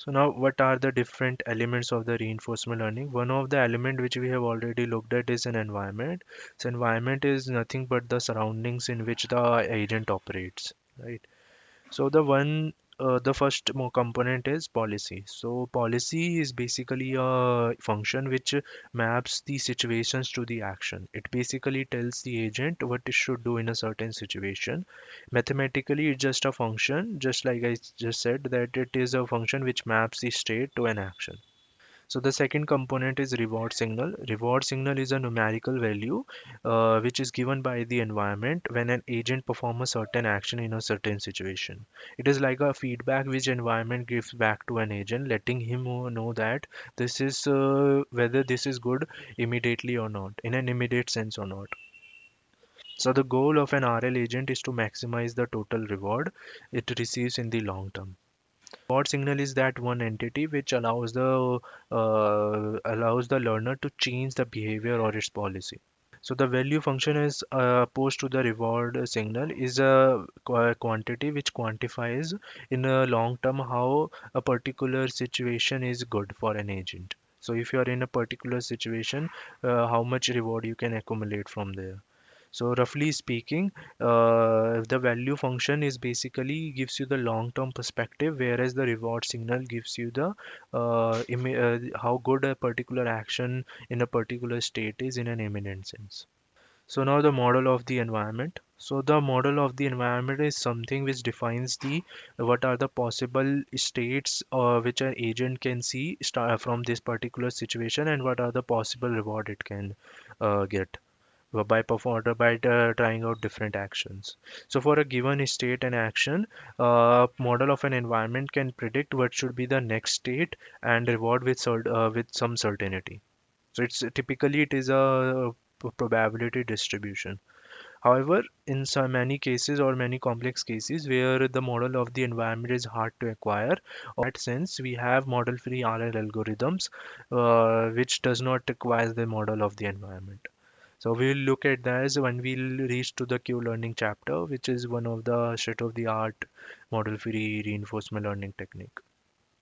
So now what are the different elements of the reinforcement learning? One of the element which we have already looked at is an environment. So environment is nothing but the surroundings in which the agent operates, right? So the first component is policy. So policy is basically a function which maps the situations to the action. It basically tells the agent what it should do in a certain situation. Mathematically, it's just a function, just like I just said, that it is a function which maps the state to an action. So the second component is reward signal. Reward signal is a numerical value which is given by the environment when an agent performs a certain action in a certain situation. It is like a feedback which environment gives back to an agent, letting him know that this is whether this is good immediately or not, in an immediate sense or not. So the goal of an RL agent is to maximize the total reward it receives in the long term. Reward signal is that one entity which allows the learner to change the behavior or its policy. So the value function is opposed to the reward signal is a quantity which quantifies in a long term how a particular situation is good for an agent. So if you are in a particular situation, how much reward you can accumulate from there. So roughly speaking, the value function is basically gives you the long-term perspective, whereas the reward signal gives you the how good a particular action in a particular state is in an imminent sense. So now the model of the environment. So the model of the environment is something which defines the what are the possible states which an agent can see from this particular situation, and what are the possible reward it can get by trying out different actions. So for a given state and action, model of an environment can predict what should be the next state and reward with some certainty. So it is a probability distribution. However, in so many cases or many complex cases where the model of the environment is hard to acquire, that sense we have model free RL algorithms which does not require the model of the environment. So we'll look at that when we'll reach to the Q-learning chapter, which is one of the state-of-the-art model-free reinforcement learning technique.